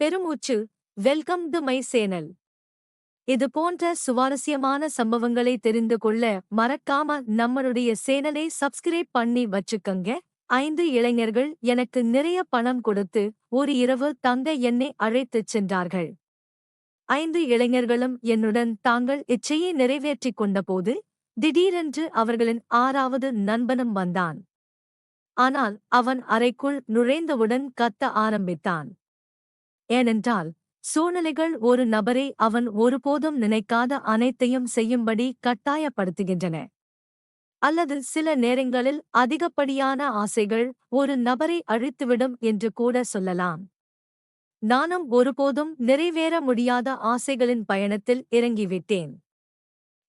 பெருமூச்சு. Welcome to my channel. இது போன்ற சுவாரஸ்யமான சம்பவங்களை தெரிந்து கொள்ள மறக்காம நம்மளுடைய சேனலை சப்ஸ்கிரைப் பண்ணி வச்சுக்கங்க. 5 இளைஞர்கள் எனக்கு நிறைய பணம் கொடுத்து ஒரு இரவு தங்க என்னை அழைத்துச் சென்றார்கள். 5 இளைஞர்களும் என்னுடன் தாங்கள் இச்சையை நிறைவேற்றிக் கொண்டபோது திடீரென்று அவர்களின் 6வது நண்பனும் வந்தான். ஆனால் அவன் அறைக்குள் நுழைந்தவுடன் கத்த ஆரம்பித்தான். ஏனென்றால் சூழ்நிலைகள் ஒரு நபரை அவன் ஒருபோதும் நினைக்காத அனைத்தையும் செய்யும்படி கட்டாயப்படுத்துகின்றன. அல்லது சில நேரங்களில் அதிகப்படியான ஆசைகள் ஒரு நபரை அழித்துவிடும் என்று கூட சொல்லலாம். நானும் ஒருபோதும் நிறைவேற முடியாத ஆசைகளின் பயணத்தில் இறங்கிவிட்டேன்.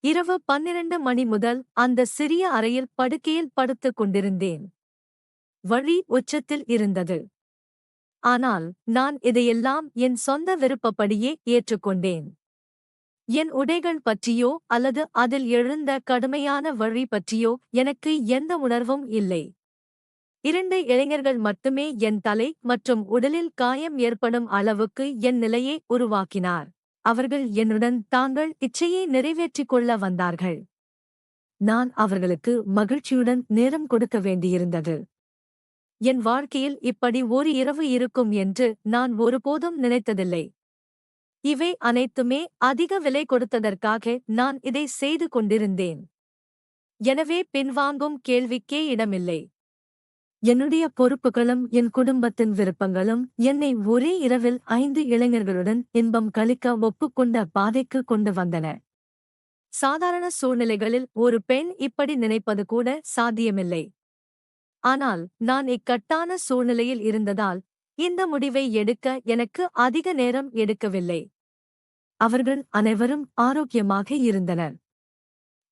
இரவு 12 மணி முதல் அந்த சிறிய அறையில் படுக்கையில் படுத்துக் கொண்டிருந்தேன். வலி உச்சத்தில் இருந்தது. ஆனால் நான் இதையெல்லாம் என் சொந்த விருப்பப்படியே ஏற்றுக்கொண்டேன். என் உடைகள் பற்றியோ அல்லது அதில் எழுந்த கடுமையான வழி பற்றியோ எனக்கு எந்த உணர்வும் இல்லை. 2 இளைஞர்கள் மட்டுமே என் தலை மற்றும் உடலில் காயம் ஏற்படும் அளவுக்கு என் நிலையை உருவாக்கினார். அவர்கள் என்னுடன் தாங்கள் இச்சையை நிறைவேற்றிக் கொள்ள வந்தார்கள். நான் அவர்களுக்கு மகிழ்ச்சியுடன் நேரம் கொடுக்க வேண்டியிருந்தது. என் வாழ்க்கையில் இப்படி ஒரு இரவு இருக்கும் என்று நான் ஒருபோதும் நினைத்ததில்லை. இவை அனைத்துமே அதிக விலை கொடுத்ததற்காக நான் இதை செய்து கொண்டிருந்தேன். எனவே பின்வாங்கும் கேள்விக்கே இடமில்லை. என்னுடைய பொறுப்புகளும் என் குடும்பத்தின் விருப்பங்களும் என்னை ஒரே இரவில் 5 இளைஞர்களுடன் இன்பம் களிக்க ஒப்புக்கொண்ட பாதைக்கு கொண்டு வந்தன. சாதாரண சூழ்நிலைகளில் ஒரு பெண் இப்படி நினைப்பது கூட சாத்தியமில்லை. ஆனால் நான் இக்கட்டான சூழ்நிலையில் இருந்ததால் இந்த முடிவை எடுக்க எனக்கு அதிக நேரம் எடுக்கவில்லை. அவர்கள் அனைவரும் ஆரோக்கியமாக இருந்தனர்.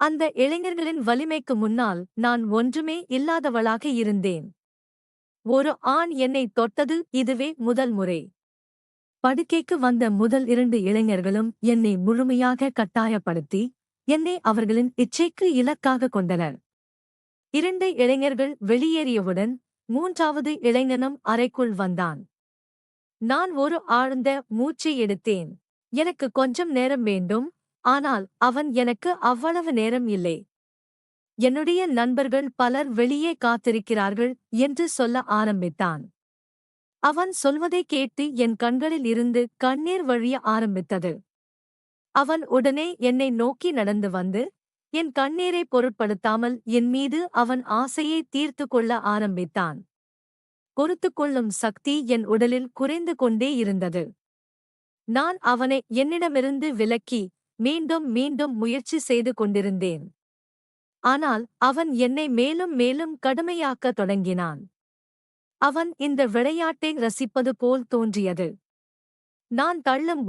அந்த இளைஞர்களின் வலிமைக்கு முன்னால் நான் ஒன்றுமே இல்லாதவளாக இருந்தேன். ஒரு ஆண் என்னை தொட்டது இதுவே முதல் முறை. படுக்கைக்கு வந்த முதல் 2 இளைஞர்களும் என்னை முழுமையாக கட்டாயப்படுத்தி என்னை அவர்களின் இச்சைக்கு இலக்காக கொண்டனர். 2 இளைஞர்கள் வெளியேறியவுடன் 3வது இளைஞனும் அறைக்குள் வந்தான். நான் ஒரு ஆழ்ந்த மூச்சை எடுத்தேன். எனக்கு கொஞ்சம் நேரம் வேண்டும். ஆனால் அவன் எனக்கு அவ்வளவு நேரம் இல்லை. என்னுடைய நண்பர்கள் பலர் வெளியே காத்திருக்கிறார்கள் என்று சொல்ல ஆரம்பித்தான். அவன் சொல்வதை கேட்டு என் கண்களில் இருந்து கண்ணீர் வழிய ஆரம்பித்தது. அவன் உடனே என்னை நோக்கி நடந்து வந்து என் கண்ணீரை பொருட்படுத்தாமல் என் மீது அவன் ஆசையை தீர்த்து கொள்ள ஆரம்பித்தான். பொறுத்துக்கொள்ளும் சக்தி என் உடலில் குறைந்து கொண்டே இருந்தது. நான் அவனை என்னிடமிருந்து விலக்கி மீண்டும் மீண்டும் முயற்சி செய்து கொண்டிருந்தேன். ஆனால் அவன் என்னை மேலும் மேலும் கடுமையாக்கத் தொடங்கினான். அவன் இந்த விளையாட்டை ரசிப்பது போல் தோன்றியது. நான் தள்ளும்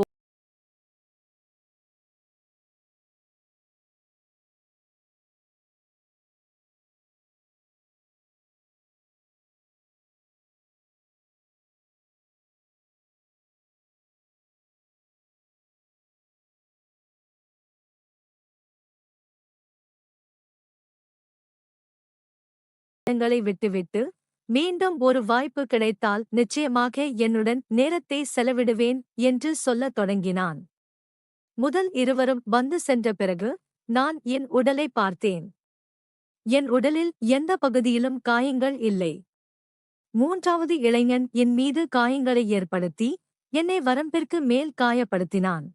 இடங்களை விட்டுவிட்டு மீண்டும் ஒரு வாய்ப்பு கிடைத்தால் நிச்சயமாக என்னுடன் நேரத்தை செலவிடுவேன் என்று சொல்லத் தொடங்கினான். முதல் இருவரும் வந்து சென்ற பிறகு நான் என் உடலை பார்த்தேன். என் உடலில் எந்த பகுதியிலும் காயங்கள் இல்லை. 3வது இளைஞன் என் மீது காயங்களை ஏற்படுத்தி என்னை வரம்பிற்கு மேல் காயப்படுத்தினான்.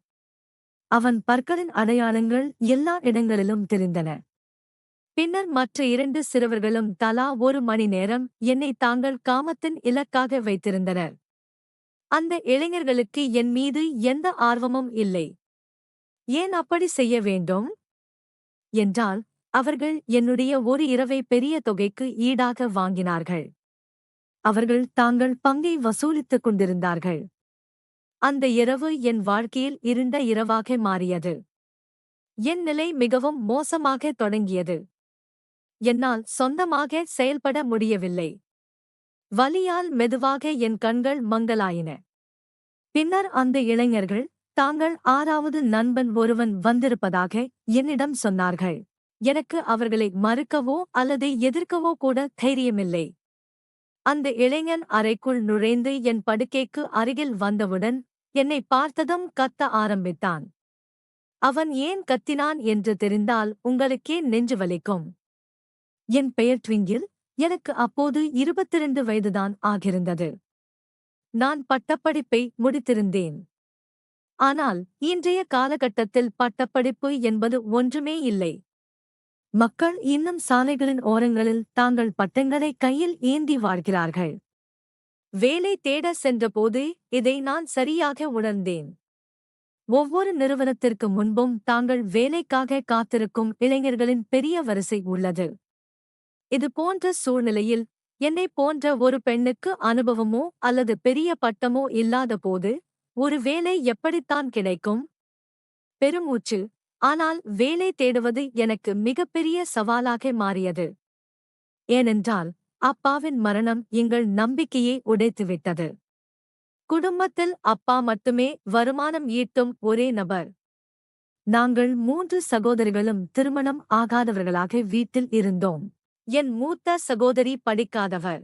அவன் பற்களின் அடையாளங்கள் எல்லா இடங்களிலும் தெரிந்தன. பின்னர் மற்ற 2 சிறுவர்களும் தலா 1 மணி நேரம் என்னை தாங்கள் காமத்தின் இலக்காக வைத்திருந்தனர். அந்த இளைஞர்களுக்கு என் மீது எந்த ஆர்வமும் இல்லை. ஏன் அப்படி செய்ய வேண்டும் என்றால் அவர்கள் என்னுடைய ஒரு இரவை பெரிய தொகைக்கு ஈடாக வாங்கினார்கள். அவர்கள் தாங்கள் பங்கை வசூலித்துக் கொண்டிருந்தார்கள். அந்த இரவு என் வாழ்க்கையில் இருண்ட இரவாக மாறியது. என் நிலை மிகவும் மோசமாக தொடங்கியது. என்னால் சொந்தமாக செயல்பட முடியவில்லை. வலியால் மெதுவாக என் கண்கள் மங்கலாயின. பின்னர் அந்த இளைஞர்கள் தாங்கள் 6வது நண்பன் ஒருவன் வந்திருப்பதாக என்னிடம் சொன்னார்கள். எனக்கு அவர்களை மறுக்கவோ அல்லது எதிர்க்கவோ கூட தைரியமில்லை. அந்த இளைஞன் அறைக்குள் நுழைந்து என் படுக்கைக்கு அருகில் வந்தவுடன் என்னை பார்த்ததும் கத்த ஆரம்பித்தான். அவன் ஏன் கத்தினான் என்று தெரிந்தால் உங்களுக்கே நெஞ்சு வலிக்கும். என் பெயர் ட்விங்கிள். எனக்கு அப்போது 22 வயதுதான் ஆகிருந்தது. நான் பட்டப்படிப்பை முடித்திருந்தேன். ஆனால் இன்றைய காலகட்டத்தில் பட்டப்படிப்பு என்பது ஒன்றுமே இல்லை. மக்கள் இன்னும் சாலைகளின் ஓரங்களில் தாங்கள் பட்டங்களை கையில் ஏந்தி வாழ்கிறார்கள். வேலை தேட சென்றபோது இதை நான் சரியாக உணர்ந்தேன். ஒவ்வொரு நிறுவனத்திற்கு முன்பும் தாங்கள் வேலைக்காக காத்திருக்கும் இளைஞர்களின் பெரிய வரிசை உள்ளது. இது போன்ற சூழ்நிலையில் என்னைப் போன்ற ஒரு பெண்ணுக்கு அனுபவமோ அல்லது பெரிய பட்டமோ இல்லாதபோது ஒரு வேலை எப்படித்தான் கிடைக்கும்? பெருமூச்சு. ஆனால் வேலை தேடுவது எனக்கு மிகப்பெரிய சவாலாக மாறியது. ஏனென்றால் அப்பாவின் மரணம் எங்கள் நம்பிக்கையை உடைத்துவிட்டது. குடும்பத்தில் அப்பா மட்டுமே வருமானம் ஈட்டும் ஒரே நபர். நாங்கள் 3 சகோதரிகளும் திருமணம் ஆகாதவர்களாக வீட்டில் இருந்தோம். என் மூத்த சகோதரி படிக்காதவர்.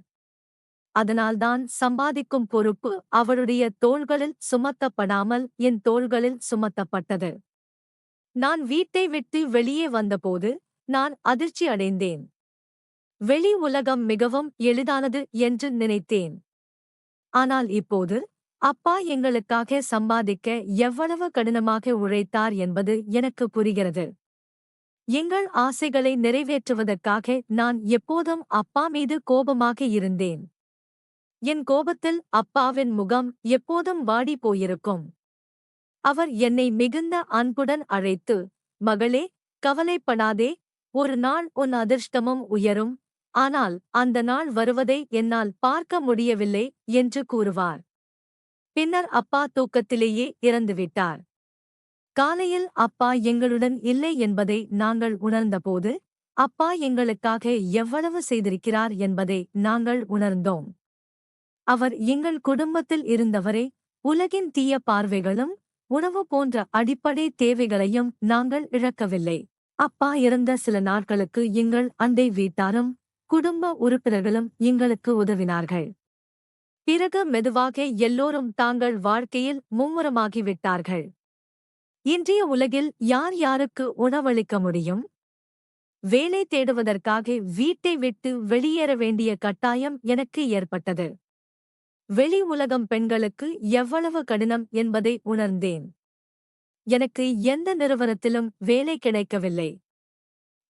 அதனால்தான் சம்பாதிக்கும் பொறுப்பு அவளுடைய தோள்களில் சுமத்தப்படாமல் என் தோள்களில் சுமத்தப்பட்டது. நான் வீட்டை விட்டு வெளியே வந்தபோது நான் அதிர்ச்சி அடைந்தேன். வெளி உலகம் மிகவும் எளிதானது என்று நினைத்தேன். ஆனால் இப்போது அப்பா எங்களுக்காக சம்பாதிக்க எவ்வளவு கடினமாக உழைத்தார் என்பது எனக்கு புரிகிறது. எங்கள் ஆசைகளை நிறைவேற்றுவதற்காக நான் எப்போதும் அப்பா மீது கோபமாக இருந்தேன். என் கோபத்தில் அப்பாவின் முகம் எப்போதும் வாடி போயிருக்கும். அவர் என்னை மிகுந்த அன்புடன் அழைத்து, மகளே, கவலைப்படாதே, ஒரு நாள் உன் அதிர்ஷ்டமும் உயரும். ஆனால் அந்த நாள் வருவதை என்னால் பார்க்க முடியவில்லை என்று கூறுவார். பின்னர் அப்பா தூக்கத்திலேயே இறந்துவிட்டார். காலையில் அப்பா எங்களுடன் இல்லை என்பதை நாங்கள் உணர்ந்தபோது அப்பா எங்களுக்காக எவ்வளவு செய்திருக்கிறார் என்பதை நாங்கள் உணர்ந்தோம். அவர் எங்கள் குடும்பத்தில் இருந்தவரை உலகின் தீய பார்வைகளும் உணவு போன்ற அடிப்படை தேவைகளையும் நாங்கள் இழக்கவில்லை. அப்பா இறந்த சில நாட்களுக்கு எங்கள் அண்டை வீட்டாரும் குடும்ப உறுப்பினர்களும் எங்களுக்கு உதவினார்கள். பிறகு மெதுவாக எல்லோரும் தாங்கள் வாழ்க்கையில் மும்முரமாகிவிட்டார்கள். இன்றைய உலகில் யார் யாருக்கு உணவளிக்க முடியும்? வேலை தேடுவதற்காக வீட்டை விட்டு வெளியேற வேண்டிய கட்டாயம் எனக்கு ஏற்பட்டது. வெளி உலகம் பெண்களுக்கு எவ்வளவு கடினம் என்பதை உணர்ந்தேன். எனக்கு எந்த நிறுவனத்திலும் வேலை கிடைக்கவில்லை.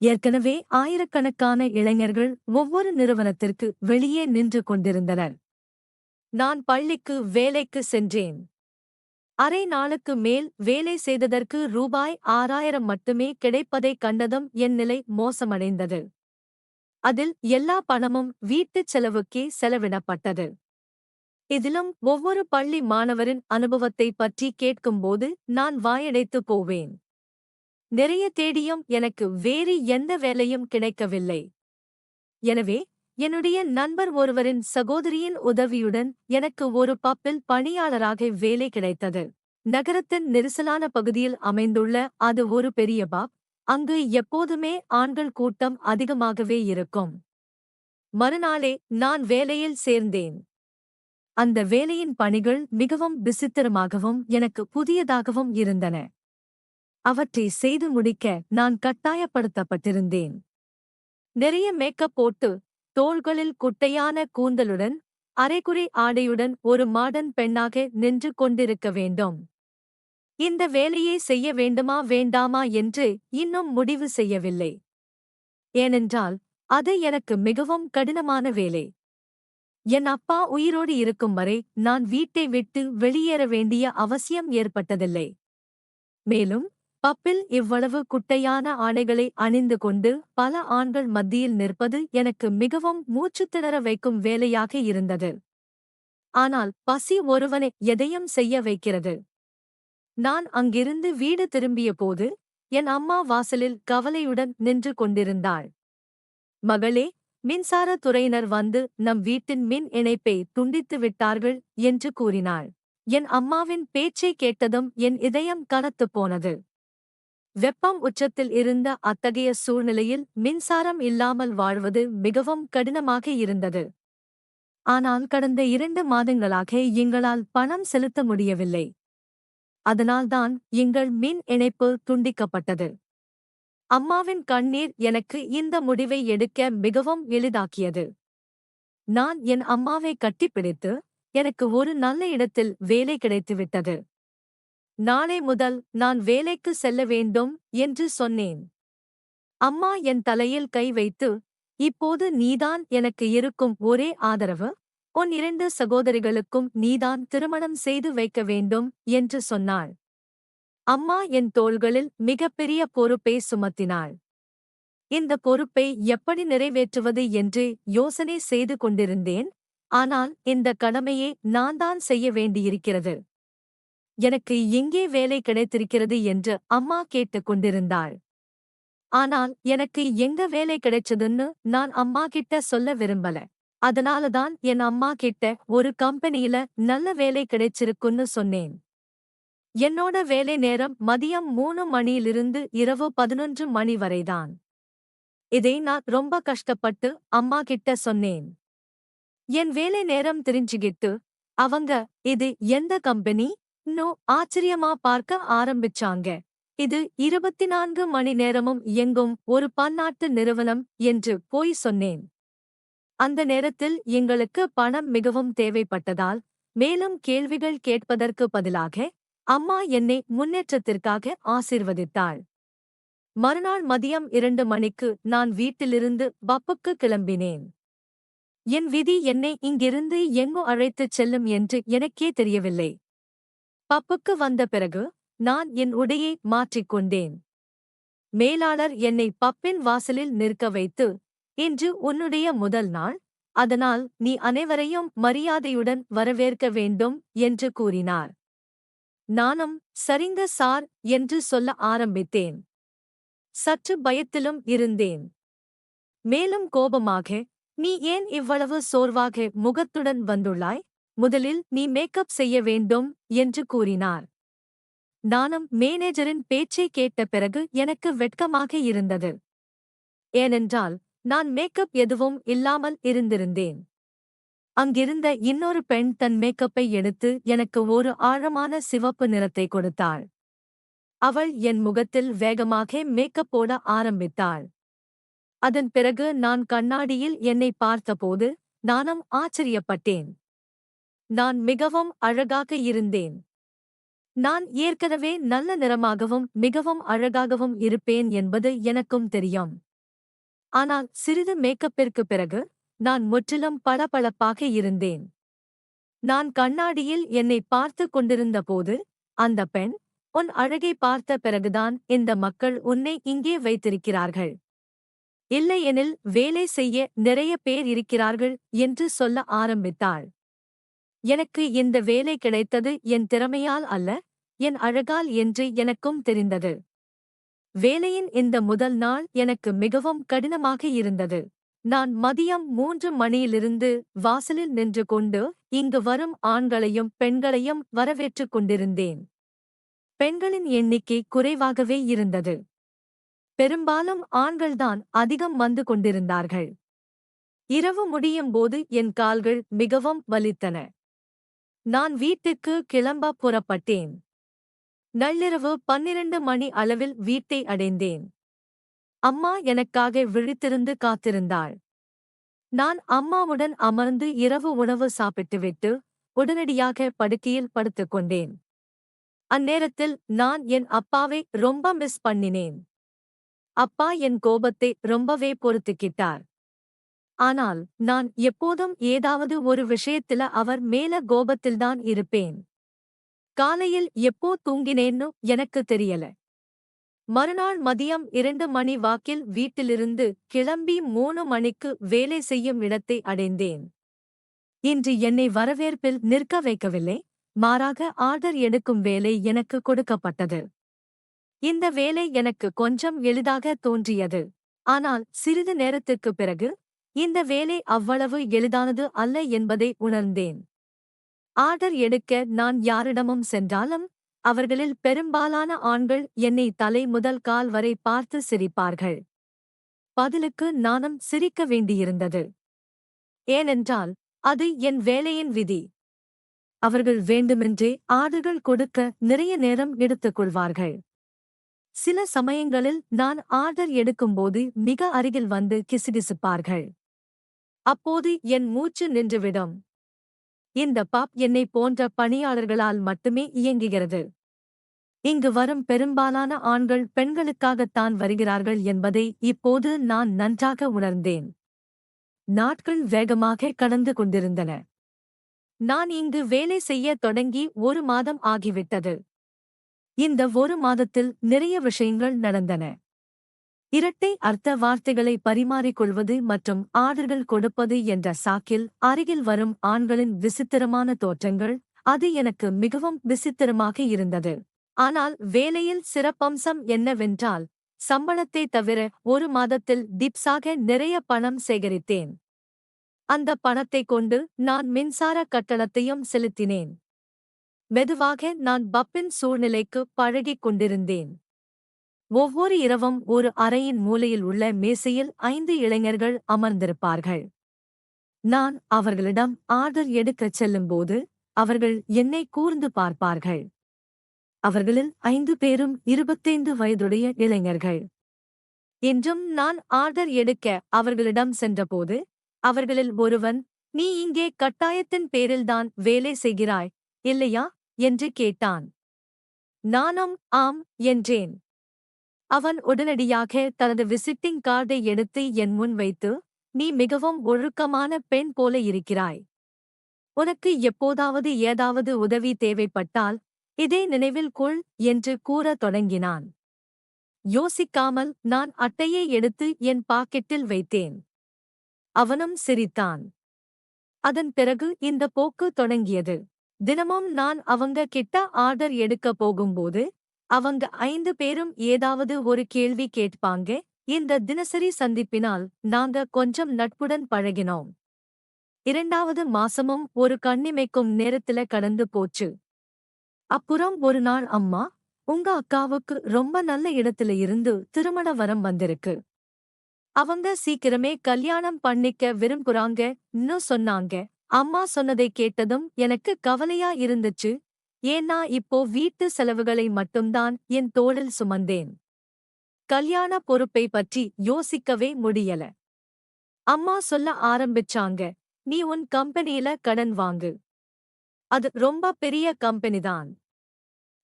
ஏற்கனவே ஆயிரக்கணக்கான இளைஞர்கள் ஒவ்வொரு நிறுவனத்திற்கு வெளியே நின்று கொண்டிருந்தனர். நான் பள்ளிக்கு வேலைக்கு சென்றேன். அரை நாளுக்கு மேல் வேலை செய்ததற்கு ரூபாய் 6000 மட்டுமே கிடைப்பதைக் கண்டதும் என் நிலை மோசமடைந்தது. அதில் எல்லா பணமும் வீட்டுச் செலவுக்கே செலவிடப்பட்டது. இதிலும் ஒவ்வொரு பள்ளி மாணவரின் அனுபவத்தை பற்றி கேட்கும்போது நான் வாயடைத்து போவேன். நிறைய தேடியும் எனக்கு வேறு எந்த வேலையும் கிடைக்கவில்லை. எனவே என்னுடைய நண்பர் ஒருவரின் சகோதரியின் உதவியுடன் எனக்கு ஒரு பப்பில் பணியாளராக வேலை கிடைத்தது. நகரத்தின் நெரிசலான பகுதியில் அமைந்துள்ள அது ஒரு பெரிய பப். அங்கு எப்போதுமே ஆண்கள் கூட்டம் அதிகமாகவே இருக்கும். மறுநாளே நான் வேலையில் சேர்ந்தேன். அந்த வேலையின் பணிகள் மிகவும் விசித்திரமாகவும் எனக்கு புதியதாகவும் இருந்தன. அவற்றை செய்து முடிக்க நான் கட்டாயப்படுத்தப்பட்டிருந்தேன். நிறைய மேக்கப் போட்டு, தோள்களில் குட்டையான கூந்தலுடன், அரைகுறை ஆடையுடன் ஒரு மாடர்ன் பெண்ணாக நின்று கொண்டிருக்க வேண்டும். இந்த வேலையை செய்ய வேண்டுமா வேண்டாமா என்று இன்னும் முடிவு செய்யவில்லை. ஏனென்றால் அது எனக்கு மிகவும் கடினமான வேலை. என் அப்பா உயிரோடு இருக்கும் வரை நான் வீட்டை விட்டு வெளியேற வேண்டிய அவசியம் ஏற்பட்டதில்லை. மேலும் பப்பில் இவ்வளவு குட்டையான ஆடைகளை அணிந்து கொண்டு பல ஆண்கள் மத்தியில் நிற்பது எனக்கு மிகவும் மூச்சுத்திணற வைக்கும் வேலையாக இருந்தது. ஆனால் பசி ஒருவனை எதையும் செய்ய வைக்கிறது. நான் அங்கிருந்து வீடு திரும்பிய போது என் அம்மா வாசலில் கவலையுடன் நின்று கொண்டிருந்தாள். மகளே, மின்சாரத் துறையினர் வந்து நம் வீட்டின் மின் இணைப்பை துண்டித்து விட்டார்கள் என்று கூறினாள். என் அம்மாவின் பேச்சை கேட்டதும் என் இதயம் கனத்துப் போனது. வெப்பம் உச்சத்தில் இருந்த அத்தகைய சூழ்நிலையில் மின்சாரம் இல்லாமல் வாழ்வது மிகவும் கடினமாக இருந்தது. ஆனால் கடந்த 2 மாதங்களாக எங்களால் பணம் செலுத்த முடியவில்லை. அதனால்தான் எங்கள் மின் இணைப்பு துண்டிக்கப்பட்டது. அம்மாவின் கண்ணீர் எனக்கு இந்த முடிவை எடுக்க மிகவும் எளிதாக்கியது. நான் என் அம்மாவை கட்டிப்பிடித்து, எனக்கு ஒரு நல்ல இடத்தில் வேலை கிடைத்துவிட்டது. நாளை முதல் நான் வேலைக்கு செல்ல வேண்டும் என்று சொன்னேன். அம்மா என் தலையில் கை வைத்து, இப்போது நீதான் எனக்கு இருக்கும் ஒரே ஆதரவு, உன் 2 சகோதரிகளுக்கும் நீதான் திருமணம் செய்து வைக்க வேண்டும் என்று சொன்னாள். அம்மா என் தோள்களில் மிகப்பெரிய பொறுப்பை சுமத்தினாள். இந்த பொறுப்பை எப்படி நிறைவேற்றுவது என்று யோசனை செய்து கொண்டிருந்தேன். ஆனால் இந்த கடமையை நான் தான் செய்ய வேண்டியிருக்கிறது. எனக்கு எங்கே வேலை கிடைத்திருக்கிறது என்று அம்மா கேட்டுக் கொண்டிருந்தாள். ஆனால் எனக்கு எங்க வேலை கிடைச்சதுன்னு நான் அம்மா கிட்ட சொல்ல விரும்பல. அதனாலதான் என் அம்மா கிட்ட ஒரு கம்பெனியில நல்ல வேலை கிடைச்சிருக்குன்னு சொன்னேன். என்னோட வேலை நேரம் மதியம் 3 மணியிலிருந்து இரவு 11 மணி வரைதான். இதை நான் ரொம்ப கஷ்டப்பட்டு அம்மா கிட்ட சொன்னேன். என் வேலை நேரம் தெரிஞ்சுகிட்டு அவங்க, இது எந்த கம்பெனி? ன்னு ஆச்சரியமா பார்க்க ஆரம்பிச்சாங்க. இது 24 மணி நேரமும் இயங்கும் ஒரு பன்னாட்டு நிறுவனம் என்று போய் சொன்னேன். அந்த நேரத்தில் எங்களுக்கு பணம் மிகவும் தேவைப்பட்டதால், மேலும் கேள்விகள் கேட்பதற்கு பதிலாக அம்மா என்னை முன்னேற்றத்திற்காக ஆசீர்வதித்தாள். மறுநாள் மதியம் 2 மணிக்கு நான் வீட்டிலிருந்து பப்புக்கு கிளம்பினேன். என் விதி என்னை இங்கிருந்து எங்கோ அழைத்துச் செல்லும் என்று எனக்கே தெரியவில்லை. பப்புக்கு வந்த பிறகு நான் என் உடையை மாற்றிக்கொண்டேன். மேலாளர் என்னை பப்பின் வாசலில் நிற்க வைத்து, இன்று உன்னுடைய முதல் நாள், அதனால் நீ அனைவரையும் மரியாதையுடன் வரவேற்க வேண்டும் என்று கூறினார். நானும் சரிங்க சார் என்று சொல்ல ஆரம்பித்தேன். சற்று பயத்திலும் இருந்தேன். மேலும் கோபமாக, நீ ஏன் இவ்வளவு சோர்வாக முகத்துடன் வந்துள்ளாய்? முதலில் நீ மேக்கப் செய்ய வேண்டும் என்று கூறினார். நானும் மேனேஜரின் பேச்சை கேட்ட பிறகு எனக்கு வெட்கமாக இருந்தது. ஏனென்றால் நான் மேக்கப் எதுவும் இல்லாமல் இருந்திருந்தேன். அங்கிருந்த இன்னொரு பெண் தன் மேக்கப்பை எடுத்து எனக்கு ஒரு ஆழமான சிவப்பு நிறத்தை கொடுத்தாள். அவள் என் முகத்தில் வேகமாக மேக்கப் போட ஆரம்பித்தாள். அதன் பிறகு நான் கண்ணாடியில் என்னை பார்த்தபோது நானும் ஆச்சரியப்பட்டேன். நான் மிகவும் அழகாக இருந்தேன். நான் ஏற்கனவே நல்ல நிறமாகவும் மிகவும் அழகாகவும் இருப்பேன் என்பது எனக்கும் தெரியும். ஆனால் சிறிது மேக்கப்பிற்கு பிறகு நான் முற்றிலும் பளபளப்பாக இருந்தேன். நான் கண்ணாடியில் என்னை பார்த்து கொண்டிருந்தபோது அந்த பெண், உன் அழகை பார்த்த பிறகுதான் இந்த மக்கள் உன்னை இங்கே வைத்திருக்கிறார்கள். இல்லையெனில் வேலை செய்ய நிறைய பேர் இருக்கிறார்கள் என்று சொல்ல ஆரம்பித்தாள். எனக்கு இந்த வேலை கிடைத்தது என் திறமையால் அல்ல, என் அழகால் என்று எனக்கும் தெரிந்தது. வேலையின் இந்த முதல் நாள் எனக்கு மிகவும் கடினமாக இருந்தது. நான் மதியம் 3 மணியிலிருந்து வாசலில் நின்று கொண்டு இங்கு வரும் ஆண்களையும் பெண்களையும் வரவேற்றுக் கொண்டிருந்தேன். பெண்களின் எண்ணிக்கை குறைவாகவே இருந்தது. பெரும்பாலும் ஆண்கள்தான் அதிகம் வந்து கொண்டிருந்தார்கள். இரவு முடியும் போது என் கால்கள் மிகவும் வலித்தன. நான் வீட்டுக்கு கிளம்ப புறப்பட்டேன். நள்ளிரவு 12 மணி அளவில் வீட்டை அடைந்தேன். அம்மா எனக்காக விழித்திருந்து காத்திருந்தாள். நான் அம்மாவுடன் அமர்ந்து இரவு உணவு சாப்பிட்டுவிட்டு உடனடியாக படுக்கையில் படுத்துக்கொண்டேன். அந்நேரத்தில் நான் என் அப்பாவை ரொம்ப மிஸ் பண்ணினேன். அப்பா என் கோபத்தை ரொம்பவே பொறுத்துக்கிட்டார். ஆனால் நான் எப்போதும் ஏதாவது ஒரு விஷயத்தில அவர் மேல கோபத்தில்தான் இருப்பேன். காலையில் எப்போ தூங்கினேன்னு எனக்கு தெரியல. மறுநாள் மதியம் 2 மணி வாக்கில் வீட்டிலிருந்து கிளம்பி 3 மணிக்கு வேலை செய்யும் இடத்தை அடைந்தேன். இன்று என்னை வரவேற்பில் நிற்க வைக்கவில்லை, மாறாக ஆர்டர் எடுக்கும் வேலை எனக்கு கொடுக்கப்பட்டது. இந்த வேலை எனக்கு கொஞ்சம் எளிதாக தோன்றியது. ஆனால் சிறிது நேரத்திற்குப் பிறகு இந்த வேலை அவ்வளவு எளிதானது அல்ல என்பதை உணர்ந்தேன். ஆர்டர் எடுக்க நான் யாரிடமும் சென்றாலும் அவர்களில் பெரும்பாலான ஆண்கள் என்னை தலை முதல் கால் வரை பார்த்து சிரிப்பார்கள். பதிலுக்கு நானும் சிரிக்க வேண்டியிருந்தது. ஏனென்றால் அது என் வேலையின் விதி. அவர்கள் வேண்டுமென்றே ஆர்டர்கள் கொடுக்க நிறைய நேரம் எடுத்துக் கொள்வார்கள். சில சமயங்களில் நான் ஆர்டர் எடுக்கும்போது மிக அருகில் வந்து கிசுகிசுப்பார்கள். அப்போது என் மூச்சு நின்றுவிடும். இந்த பப் என்னை போன்ற பணியாளர்களால் மட்டுமே இயங்குகிறது. இங்கு வரும் பெரும்பாலான ஆண்கள் பெண்களுக்காகத்தான் வருகிறார்கள் என்பதை இப்போது நான் நன்றாக உணர்ந்தேன். நாட்கள் வேகமாக கடந்து கொண்டிருந்தன. நான் இங்கு வேலை செய்யத் தொடங்கி 1 மாதம் ஆகிவிட்டது. இந்த 1 மாதத்தில் நிறைய விஷயங்கள் நடந்தன. இரட்டை அர்த்த வார்த்தைகளை பரிமாறிக்கொள்வது மற்றும் ஆர்டர்கள் கொடுப்பது என்ற சாக்கில் அருகில் வரும் ஆண்களின் விசித்திரமான தோற்றங்கள், அது எனக்கு மிகவும் விசித்திரமாக இருந்தது. ஆனால் வேலையில் சிறப்பம்சம் என்னவென்றால், சம்பளத்தை தவிர 1 மாதத்தில் டிப்ஸாக நிறைய பணம் சேகரித்தேன். அந்த பணத்தைக் கொண்டு நான் மின்சார கட்டணத்தையும் செலுத்தினேன். மெதுவாக நான் பப்பின் சூழ்நிலைக்கு பழகிக் கொண்டிருந்தேன். ஒவ்வொரு இரவும் ஒரு அறையின் மூலையில் உள்ள மேசையில் 5 இளைஞர்கள் அமர்ந்திருப்பார்கள். நான் அவர்களிடம் ஆர்டர் எடுக்கச் செல்லும்போது அவர்கள் என்னை கூர்ந்து பார்ப்பார்கள். அவர்களில் 5 பேரும் 25 வயதுடைய இளைஞர்கள். இன்றும் நான் ஆர்டர் எடுக்க அவர்களிடம் சென்றபோது அவர்களில் ஒருவன், "நீ இங்கே கட்டாயத்தின் பேரில்தான் வேலை செய்கிறாய், இல்லையா?" என்று கேட்டான். நானும் ஆம் என்றேன். அவன் உடனடியாக தனது விசிட்டிங் கார்டை எடுத்து என் முன் வைத்து, "நீ மிகவும் ஒழுக்கமான பெண் போல இருக்கிறாய். உனக்கு எப்போதாவது ஏதாவது உதவி தேவைப்பட்டால் இதை நினைவில் கொள்" என்று கூறத் தொடங்கினான். யோசிக்காமல் நான் அட்டையை எடுத்து என் பாக்கெட்டில் வைத்தேன். அவனும் சிரித்தான். அதன் பிறகு இந்த போக்கு தொடங்கியது. தினமும் நான் அவங்க கிட்ட ஆர்டர் எடுக்க போகும்போது அவங்க 5 பேரும் ஏதாவது ஒரு கேள்வி கேட்பாங்க. இந்த தினசரி சந்திப்பினால் நாங்க கொஞ்சம் நட்புடன் பழகினோம். 2வது மாசமும் ஒரு கண்ணிமைக்கும் நேரத்துல கடந்து போச்சு. அப்புறம் ஒரு நாள், "அம்மா, உங்க அக்காவுக்கு ரொம்ப நல்ல இடத்துல இருந்து திருமண வரம் வந்திருக்கு. அவங்க சீக்கிரமே கல்யாணம் பண்ணிக்க விரும்புறாங்க"ன்னு சொன்னாங்க. அம்மா சொன்னதை கேட்டதும் எனக்கு கவலையா இருந்துச்சு. ஏன்னா இப்போ வீட்டு செலவுகளை மட்டும்தான் என் தோளில் சுமந்தேன். கல்யாண பொறுப்பை பற்றி யோசிக்கவே முடியல. அம்மா சொல்ல ஆரம்பிச்சாங்க, "நீ உன் கம்பெனியில கடன் வாங்கு. அது ரொம்ப பெரிய கம்பெனிதான்."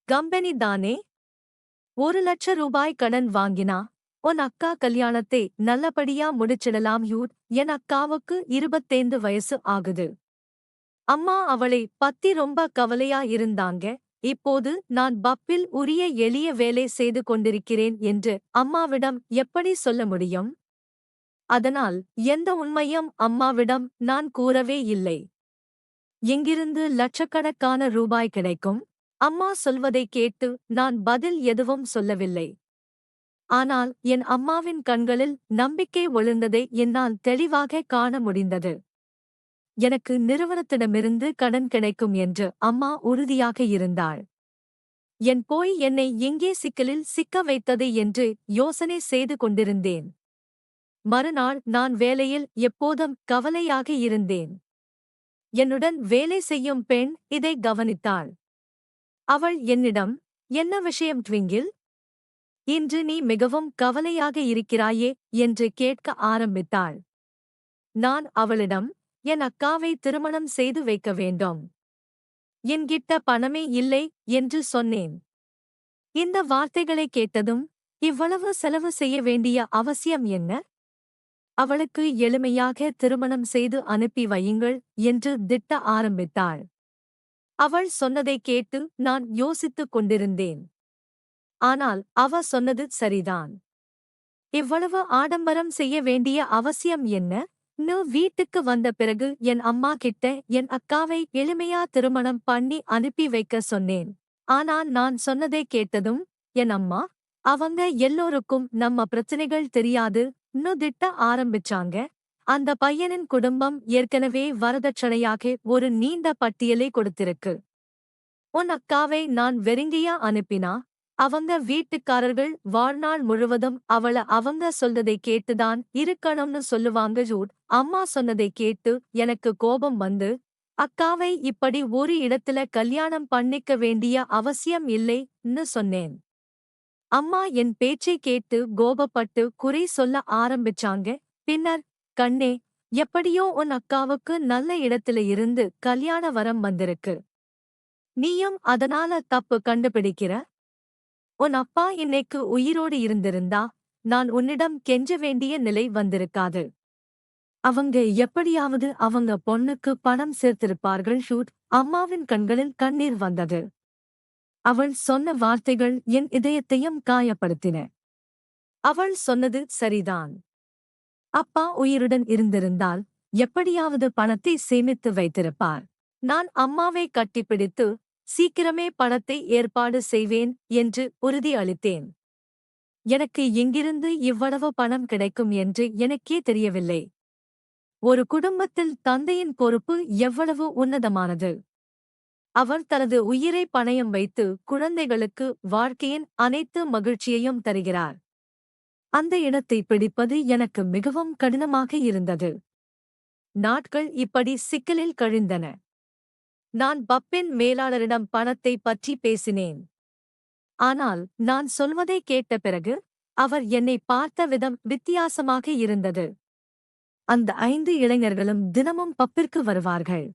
"கம்பெனி தானே? 1,00,000 ரூபாய் கடன் வாங்கினா உன் அக்கா கல்யாணத்தை நல்லபடியா முடிச்சிடலாம்." என் அக்காவுக்கு 25 வயசு ஆகுது. அம்மா அவளை பத்தி ரொம்ப கவலையா இருந்தாங்க. இப்போது நான் பப்பில் உரிய எளிய வேலை செய்து கொண்டிருக்கிறேன் என்று அம்மாவிடம் எப்படி சொல்ல முடியும்? அதனால் எந்த உண்மையும் அம்மாவிடம் நான் கூறவே இல்லை. எங்கிருந்து லட்சக்கணக்கான ரூபாய் கிடைக்கும்? அம்மா சொல்வதை கேட்டு நான் பதில் எதுவும் சொல்லவில்லை. ஆனால் என் அம்மாவின் கண்களில் நம்பிக்கை ஒளிர்ந்ததை என்னால் தெளிவாக காண முடிந்தது. எனக்கு நிறுவனத்திடமிருந்து கடன் கிடைக்கும் என்று அம்மா உறுதியாக இருந்தாள். என் போய் என்னை எங்கே சிக்கலில் சிக்க வைத்தது என்று யோசனை செய்து கொண்டிருந்தேன். மறுநாள் நான் வேலையில் எப்போதும் கவலையாக இருந்தேன். என்னுடன் வேலை செய்யும் பெண் இதை கவனித்தாள். அவள் என்னிடம், "என்ன விஷயம் ட்விங்கிள்? இன்று நீ மிகவும் கவலையாக இருக்கிறாயே" என்று கேட்க ஆரம்பித்தாள். நான் அவளிடம், "என் அக்காவை திருமணம் செய்து வைக்க வேண்டும். என்கிட்ட பணமே இல்லை" என்று சொன்னேன். இந்த வார்த்தைகளை கேட்டதும், "இவ்வளவு செலவு செய்ய வேண்டிய அவசியம் என்ன? அவளுக்கு எளிமையாக திருமணம் செய்து அனுப்பி வையுங்கள்" என்று திட்ட ஆரம்பித்தாள். அவள் சொன்னதை கேட்டு நான் யோசித்துக் கொண்டிருந்தேன். ஆனால் அவ சொன்னது சரிதான். இவ்வளவு ஆடம்பரம் செய்ய வேண்டிய அவசியம் என்ன? வீட்டுக்கு வந்த பிறகு என் அம்மா கிட்ட என் அக்காவை எளிமையா திருமணம் பண்ணி அனுப்பி வைக்க சொன்னேன். ஆனா நான் சொன்னதை கேட்டதும் என் அம்மா, "அவங்க எல்லோருக்கும் நம்ம பிரச்சனைகள் தெரியாது"ன்னு திட்ட ஆரம்பிச்சாங்க. அந்த பையனின் குடும்பம் ஏற்கனவே வரதட்சணையாக ஒரு நீண்ட பட்டியலை கொடுத்திருக்கு. "உன் அக்காவை நான் வெறுங்கையா அனுப்பினா அவங்க வீட்டுக்காரர்கள் வாழ்நாள் முழுவதும் அவங்க சொல்றதை கேட்டுதான் இருக்கணும்னு சொல்லுவாங்க ஜூட். அம்மா சொன்னதை கேட்டு எனக்கு கோபம் வந்து, அக்காவை இப்படி ஒரு இடத்துல கல்யாணம் பண்ணிக்க வேண்டிய அவசியம் இல்லைன்னு சொன்னேன். அம்மா என் பேச்சை கேட்டு கோபப்பட்டு குறை சொல்ல ஆரம்பிச்சாங்க. பின்னர், கண்ணே, எப்படியோ உன் அக்காவுக்கு நல்ல இடத்துல இருந்து கல்யாண வரம் வந்திருக்கு. நீயும் அதனால தப்பு கண்டுபிடிக்கிற? உன் அப்பா இன்னைக்கு உயிரோடு இருந்திருந்தா நான் உன்னிடம் கெஞ்ச வேண்டிய நிலை வந்திருக்காது. அவங்க எப்படியாவது அவங்க பொண்ணுக்கு பணம் சேர்த்திருப்பார்கள் ஷூட். அம்மாவின் கண்களில் கண்ணீர் வந்தது. அவள் சொன்ன வார்த்தைகள் என் இதயத்தையும் காயப்படுத்தின. அவள் சொன்னது சரிதான். அப்பா உயிருடன் இருந்திருந்தால் எப்படியாவது பணத்தை சேமித்து வைத்திருப்பார். நான் அம்மாவை கட்டிப்பிடித்து சீக்கிரமே பணத்தை ஏற்பாடு செய்வேன் என்று உறுதி அளித்தேன். எனக்கு எங்கிருந்து இவ்வளவு பணம் கிடைக்கும் என்று எனக்கே தெரியவில்லை. ஒரு குடும்பத்தில் தந்தையின் பொறுப்பு எவ்வளவு உன்னதமானது. அவர் தனது உயிரை பணயம் வைத்து குழந்தைகளுக்கு வாழ்க்கையின் அனைத்து மகிழ்ச்சியையும் தருகிறார். அந்த இடத்தை பிடிப்பது எனக்கு மிகவும் கடினமாக இருந்தது. நாட்கள் இப்படி சிக்கலில் கழிந்தன. நான் பப்பின் மேலாளரிடம் பணத்தை பற்றி பேசினேன். ஆனால் நான் சொல்வதை கேட்ட பிறகு அவர் என்னை பார்த்த விதம் வித்தியாசமாக இருந்தது. அந்த 5 இளைஞர்களும் தினமும் பப்பிற்கு வருவார்கள்.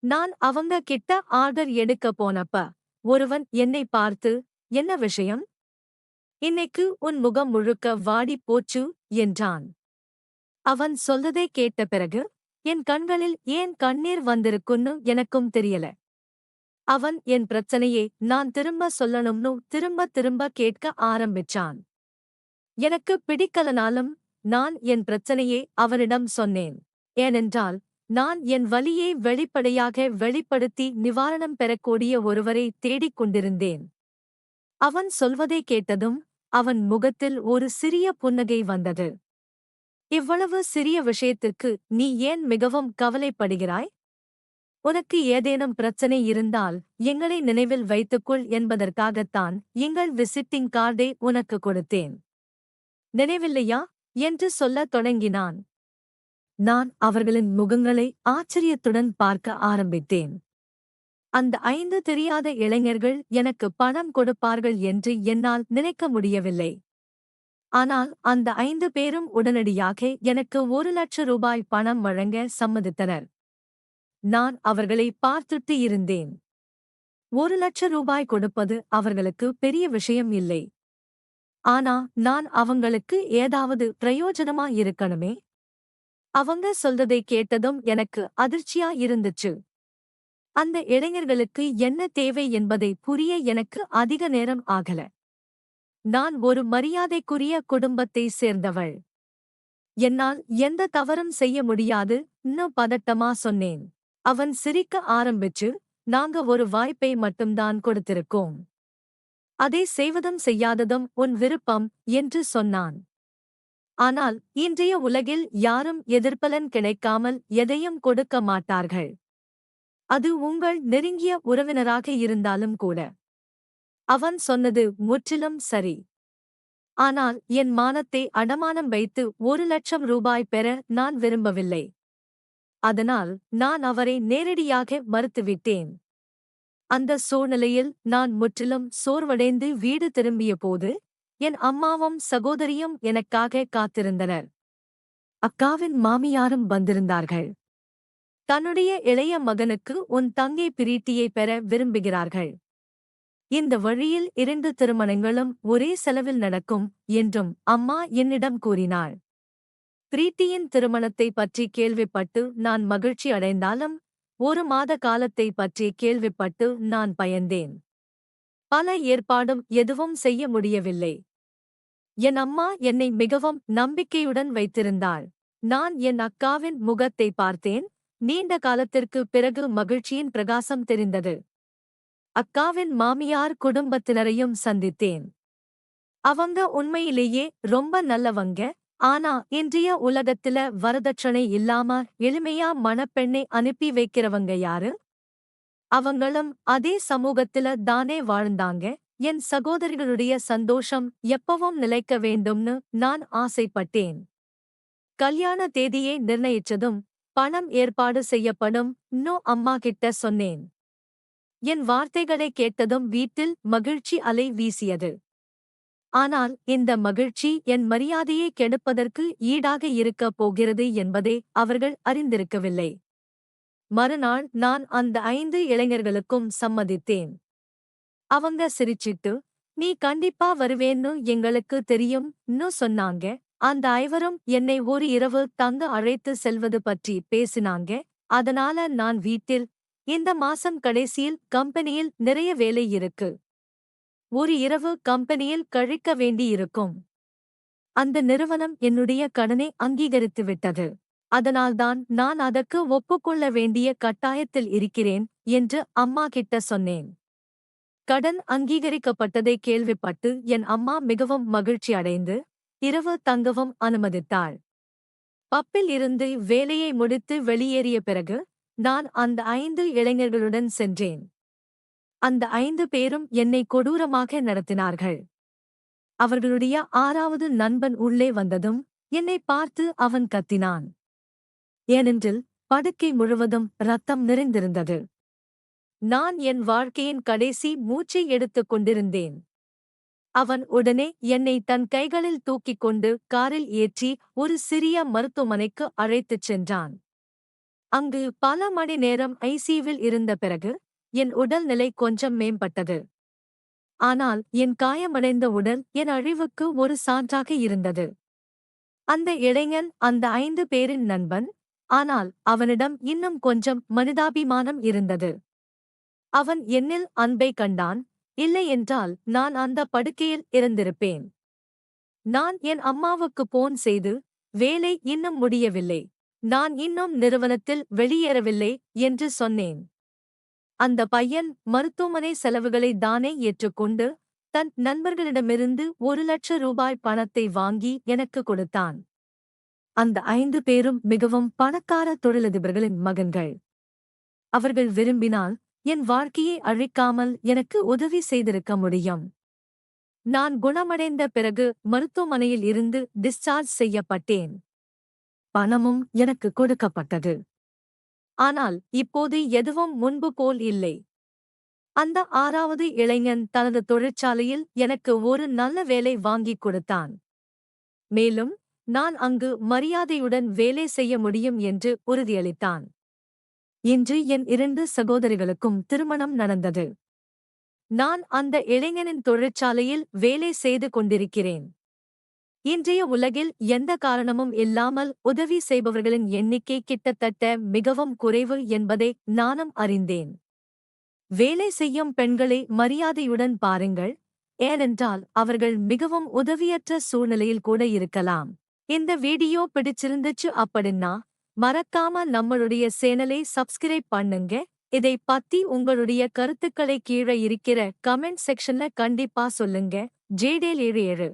நான் அவங்க கிட்ட ஆர்டர் எடுக்க போனப்ப ஒருவன் என்னை பார்த்து, என்ன விஷயம்? இன்னைக்கு உன் முகம் முழுக்க வாடி போச்சு என்றான். அவன் சொல்றதை கேட்ட பிறகு என் கண்களில் ஏன் கண்ணீர் வந்திருக்குன்னு எனக்கும் தெரியல. அவன் என் பிரச்சனையை நான் திரும்ப சொல்லணும்னு திரும்ப திரும்ப கேட்க ஆரம்பிச்சான். எனக்கு பிடிக்கலனாலும் நான் என் பிரச்சனையை அவனிடம் சொன்னேன். ஏனென்றால் நான் என் வலியை வெளிப்படையாக வெளிப்படுத்தி நிவாரணம் பெறக்கூடிய ஒருவரை தேடிக் கொண்டிருந்தேன். அவன் சொல்வதை கேட்டதும் அவன் முகத்தில் ஒரு சிறிய புன்னகை வந்தது. இவ்வளவு சிறிய விஷயத்திற்கு நீ ஏன் மிகவும் கவலைப்படுகிறாய்? உனக்கு ஏதேனும் பிரச்சனை இருந்தால் எங்களை நினைவில் வைத்துக்கொள் என்பதற்காகத்தான் எங்கள் விசிட்டிங் கார்டை உனக்கு கொடுத்தேன். நினைவில்லையா என்று சொல்லத் தொடங்கினான். நான் அவர்களின் முகங்களை ஆச்சரியத்துடன் பார்க்க ஆரம்பித்தேன். அந்த 5 தெரியாத இளைஞர்கள் எனக்கு பணம் கொடுப்பார்கள் என்று என்னால் நினைக்க முடியவில்லை. ஆனால் அந்த 5 பேரும் உடனடியாக எனக்கு 1,00,000 ரூபாய் பணம் வழங்க சம்மதித்தனர். நான் அவர்களை பார்த்துட்டு இருந்தேன். 1,00,000 ரூபாய் கொடுப்பது அவர்களுக்கு பெரிய விஷயம் இல்லை. ஆனா நான் அவங்களுக்கு ஏதாவது பிரயோஜனமா இருக்கணுமே. அவங்க சொல்றதை கேட்டதும் எனக்கு அதிர்ச்சியா இருந்துச்சு. அந்த இளைஞர்களுக்கு என்ன தேவை என்பதை புரிய எனக்கு அதிக நேரம் ஆகல. நான் ஒரு மரியாதைக்குரிய குடும்பத்தை சேர்ந்தவள். என்னால் எந்த தவறும் செய்ய முடியாது இன்னும் பதட்டமா சொன்னேன். அவன் சிரிக்க ஆரம்பிச்சு, நாங்க ஒரு வாய்ப்பை மட்டும்தான் கொடுத்திருக்கோம். அதை செய்வதும் செய்யாததும் உன் விருப்பம் என்று சொன்னான். ஆனால் இன்றைய உலகில் யாரும் எதிர்பலன் கிடைக்காமல் எதையும் கொடுக்க மாட்டார்கள். அது உங்கள் நெருங்கிய உறவினராக இருந்தாலும் கூட. அவன் சொன்னது முற்றிலும் சரி. ஆனால் என் மானத்தை அடமானம் வைத்து 1,00,000 ரூபாய் பெற நான் விரும்பவில்லை. அதனால் நான் அவரை நேரடியாக மறுத்துவிட்டேன். அந்த சூழ்நிலையில் நான் முற்றிலும் சோர்வடைந்து வீடு திரும்பிய போது என் அம்மாவும் சகோதரியும் எனக்காக காத்திருந்தனர். அக்காவின் மாமியாரும் வந்திருந்தார்கள். தன்னுடைய இளைய மகனுக்கு உன் தங்கை பிரீத்தியை பெற விரும்புகிறார்கள். இந்த வழியில் 2 திருமணங்களும் ஒரே செலவில் நடக்கும் என்றும் அம்மா என்னிடம் கூறினாள். பிரீத்தியின் திருமணத்தை பற்றி கேள்விப்பட்டு நான் மகிழ்ச்சி அடைந்தாலும் 1 மாத காலத்தை பற்றி கேள்விப்பட்டு நான் பயந்தேன். பல ஏற்பாடும் எதுவும் செய்ய முடியவில்லை. என் அம்மா என்னை மிகவும் நம்பிக்கையுடன் வைத்திருந்தாள். நான் என் அக்காவின் முகத்தை பார்த்தேன். நீண்ட காலத்திற்கு பிறகு மகிழ்ச்சியின் பிரகாசம் தெரிந்தது. அக்காவின் மாமியார் குடும்பத்தினரையும் சந்தித்தேன். அவங்க உண்மையிலேயே ரொம்ப நல்லவங்க. ஆனா இன்றைய உலகத்துல வரதட்சணை இல்லாம எளிமையா மணப்பெண்ணை அனுப்பி வைக்கிறவங்க யாரு? அவங்களும் அதே சமூகத்துல தானே வாழ்ந்தாங்க என் சகோதரிகளுடைய சந்தோஷம் எப்பவும் நிலைக்க வேண்டும்னு நான் ஆசைப்பட்டேன். கல்யாண தேதியை நிர்ணயிச்சதும் பணம் ஏற்பாடு செய்யப்படும் அம்மா கிட்ட சொன்னேன். என் வார்த்தைகளை கேட்டதும் வீட்டில் மகிழ்ச்சி அலை வீசியது. ஆனால் இந்த மகிழ்ச்சி என் மரியாதையை கெடுப்பதற்கு ஈடாக இருக்கப் போகிறது என்பதை அவர்கள் அறிந்திருக்கவில்லை. மறுநாள் நான் அந்த 5 இளைஞர்களுக்கும் சம்மதித்தேன். அவங்க சிரிச்சிட்டு, நீ கண்டிப்பா வருவேன்னு எங்களுக்கு தெரியும்னு சொன்னாங்க. அந்த 5வரும் என்னை ஒரு இரவு தங்க அழைத்து செல்வது பற்றி பேசினாங்க. அதனால நான் வீட்டில், இந்த மாசம் கடைசியில் கம்பெனியில் நிறைய வேலை இருக்கு. ஒரு இரவு கம்பெனியில் கழிக்க வேண்டியிருக்கும். அந்த நிறுவனம் என்னுடைய கடனை அங்கீகரித்து விட்டது. அதனால்தான் நான் அதற்கு ஒப்புக்கொள்ள வேண்டிய கட்டாயத்தில் இருக்கிறேன் என்று அம்மா கிட்ட சொன்னேன். கடன் அங்கீகரிக்கப்பட்டதை கேள்விப்பட்டு என் அம்மா மிகவும் மகிழ்ச்சி அடைந்து இரவு தங்கவும் அனுமதித்தாள். பப்பில் இருந்து வேலையை முடித்து வெளியேறிய பிறகு நான் அந்த 5 இளைஞர்களுடன் சென்றேன். அந்த 5 பேரும் என்னை கொடூரமாக நடத்தினார்கள். அவர்களுடைய 6வது நண்பன் உள்ளே வந்ததும் என்னை பார்த்து அவன் கத்தினான். ஏனென்றில் படுக்கை முழுவதும் இரத்தம் நிறைந்திருந்தது. நான் என் வாழ்க்கையின் கடைசி மூச்சை எடுத்துக் கொண்டிருந்தேன். அவன் உடனே என்னை தன் கைகளில் தூக்கிக் கொண்டு காரில் ஏற்றி ஒரு சிறிய மருத்துவமனைக்கு அழைத்துச் சென்றான். அங்கு பல மணி நேரம் ஐசியூவில் இருந்த பிறகு என் உடல்நிலை கொஞ்சம் மேம்பட்டது. ஆனால் என் காயமடைந்த உடல் என் அழிவுக்கு ஒரு சான்றாக இருந்தது. அந்த இளைஞன் அந்த 5 பேரின் நண்பன். ஆனால் அவனிடம் இன்னும் கொஞ்சம் மனிதாபிமானம் இருந்தது. அவன் என்னில் அன்பை கண்டான். இல்லையென்றால் நான் அந்த படுக்கையில் இறந்திருப்பேன். நான் என் அம்மாவுக்கு போன் செய்து, வேலை இன்னும் முடியவில்லை, நான் இன்னும் நிறுவனத்தில் வெளியேறவில்லை என்று சொன்னேன். அந்த பையன் மருத்துவமனை செலவுகளை தானே ஏற்றுக்கொண்டு தன் நண்பர்களிடமிருந்து 1,00,000 ரூபாய் பணத்தை வாங்கி எனக்கு கொடுத்தான். அந்த 5 பேரும் மிகவும் பணக்கார தொழிலதிபர்களின் மகன்கள். அவர்கள் விரும்பினால் என் வாழ்க்கையை அழிக்காமல் எனக்கு உதவி செய்திருக்க முடியும். நான் குணமடைந்த பிறகு மருத்துவமனையில் இருந்து டிஸ்சார்ஜ் செய்யப்பட்டேன். பணமும் எனக்கு கொடுக்கப்பட்டது. ஆனால் இப்போது எதுவும் முன்பு போல் இல்லை. அந்த 6வது இளைஞன் தனது தொழிற்சாலையில் எனக்கு ஒரு நல்ல வேலை வாங்கிக் கொடுத்தான். மேலும் நான் அங்கு மரியாதையுடன் வேலை செய்ய முடியும் என்று உறுதியளித்தான். இன்று என் 2 சகோதரிகளுக்கும் திருமணம் நடந்தது. நான் அந்த இளைஞனின் தொழிற்சாலையில் வேலை செய்து கொண்டிருக்கிறேன். இன்றைய உலகில் எந்த காரணமும் இல்லாமல் உதவி செய்பவர்களின் எண்ணிக்கை கிட்டத்தட்ட மிகவும் குறைவு என்பதை நானும் அறிந்தேன். வேலை செய்யும் பெண்களை மரியாதையுடன் பாருங்கள், ஏனென்றால் அவர்கள் மிகவும் உதவியற்ற சூழ்நிலையில் கூட இருக்கலாம். இந்த வீடியோ பிடிச்சிருந்துச்சு அப்படின்னா மறக்காம நம்மளுடைய சேனலை சப்ஸ்கிரைப் பண்ணுங்க. இதை பத்தி உங்களுடைய கருத்துக்களை கீழே இருக்கிற கமெண்ட் செக்ஷன்ல கண்டிப்பா சொல்லுங்க. ஜேடேல் 77